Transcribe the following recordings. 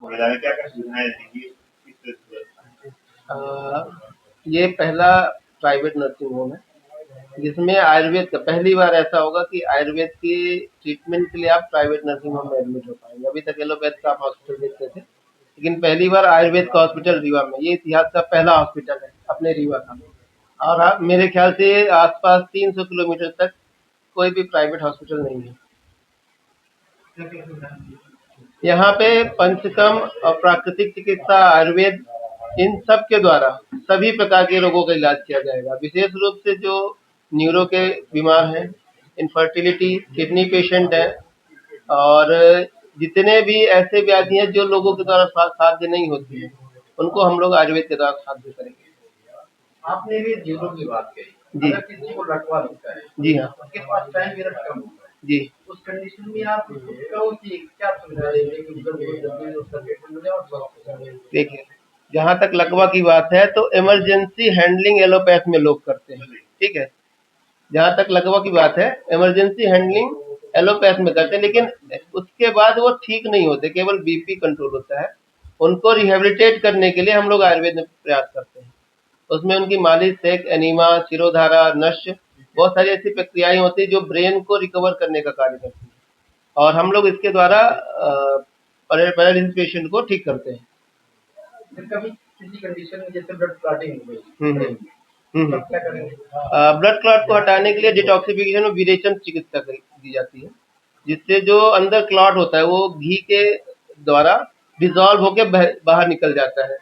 महिलाएं क्या क्या सुविधाएं देंगी इस ये पहला प्राइवेट नर्सिंग होम है जिसमें आयुर्वेद का पहली बार ऐसा होगा कि आयुर्वेद की ट्रीटमेंट के लिए आप प्राइवेट नर्सिंग होम में एडमिट हो पाएंगे। अभी तक एलोपैथ का आप हॉस्पिटल देखते थे, लेकिन पहली बार आयुर्वेद का हॉस्पिटल रीवा में, ये इतिहास का पहला हॉस्पिटल है अपने रीवा का। और आप मेरे ख्याल से आसपास 300 किलोमीटर तक कोई भी प्राइवेट हॉस्पिटल नहीं है। यहाँ पे पंचकर्म और प्राकृतिक चिकित्सा, आयुर्वेद, इन सब के द्वारा सभी प्रकार के रोगों का इलाज किया जाएगा। विशेष रूप से जो न्यूरो के बीमार हैं, इनफर्टिलिटी, किडनी पेशेंट हैं, और जितने भी ऐसे व्याधि हैं जो लोगों के द्वारा साध्य नहीं होती है, उनको हम लोग आयुर्वेद के द्वारा साध्य करेंगे। आपने भी न्यूरो की बात कही। जी। अगर किसी को लकवा लगता है, जी हाँ। उसके पास टाइम पीरियड कम होता है, जी। उस कंडीशन में आप उसको कहो कि क्या सुविधा देंगे कि मतलब बहुत जल्दी उसका ट्रीटमेंट हो जाए और स्वस्थ हो जाए? देखिए, जहाँ तक लकवा की बात है तो इमरजेंसी हैंडलिंग एलोपैथ में लोग करते हैं, ठीक है। जहाँ तक लकवा की बात है, इमरजेंसी हैंडलिंग एलोपैथ में करते हैं, लेकिन उसके बाद वो ठीक नहीं होते, केवल बीपी कंट्रोल होता है। उनको रिहेबिलिटेट करने के लिए हम लोग आयुर्वेद में प्रयास करते हैं। उसमें उनकी मालिश, सेक, एनीमा, शिरोधारा, नश्य, बहुत सारी ऐसी प्रक्रियाएं होती है जो ब्रेन को रिकवर करने का कार्य करती है, और हम लोग इसके द्वारा पैरालिसिस पेशेंट को ठीक करते हैं। कभी किसी कंडीशन में जैसे ब्लड क्लॉटिंग हो गई, तब क्या करेंगे? ब्लड क्लॉट को हटाने के लिए डिटॉक्सिफिकेशन में विरेचन चिकित्सा दी जाती है, जिससे जो अंदर क्लॉट होता है वो घी के द्वारा डिजॉल्व होकर बाहर निकल जाता है।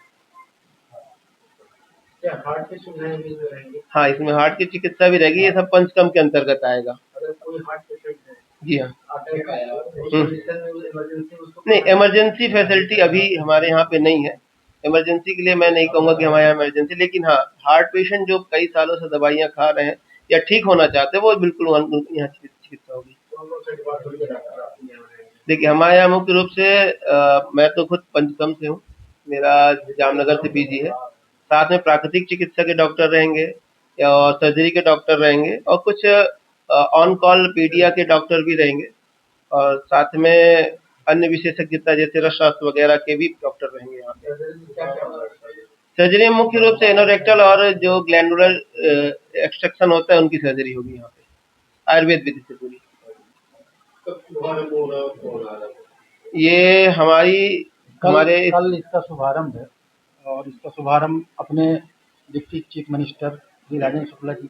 क्या हार्ट की सुविधाएं भी रहेंगी? हाँ, इसमें हार्ट की चिकित्सा भी रहेगी। ये सब पंचकर्म के अंतर्गत आएगा। अगर कोई हार्ट पेशेंट है, जी हाँ। अटैक आया, उस कंडीशन में इमरजेंसी उसको नहीं, इमरजेंसी फैसिलिटी अभी हमारे यहाँ पे नहीं है। इमरजेंसी के लिए मैं नहीं कहूँगा कि हमारे यहाँ इमरजेंसी, लेकिन हाँ, हार्ट पेशेंट जो कई सालों से दवाइयाँ खा रहे हैं या ठीक होना चाहते हैं, वो बिल्कुल यहाँ चिकित्सा होगी। देखिए, हमारे यहाँ मुख्य रूप से मैं तो खुद पंचकर्म से हूँ, मेरा जामनगर से पीजी है। साथ में प्राकृतिक चिकित्सा के डॉक्टर रहेंगे और सर्जरी के डॉक्टर रहेंगे, और कुछ ऑन कॉल पीडिया के डॉक्टर भी रहेंगे, और साथ में अन्य विशेषज्ञता जैसे रसशास्त्र वगैरह के भी डॉक्टर रहेंगे यहाँ पे। सर्जरी में मुख्य रूप से एनोरेक्टल और जो ग्लैंडुलर एक्सट्रैक्शन होता है उनकी सर्जरी होगी यहाँ पे, आयुर्वेद विधि से पूरी। ये हमारे कल इसका शुभारंभ है, और इसका शुभारंभ अपने deputy chief minister Shri Rajendra Shukla जी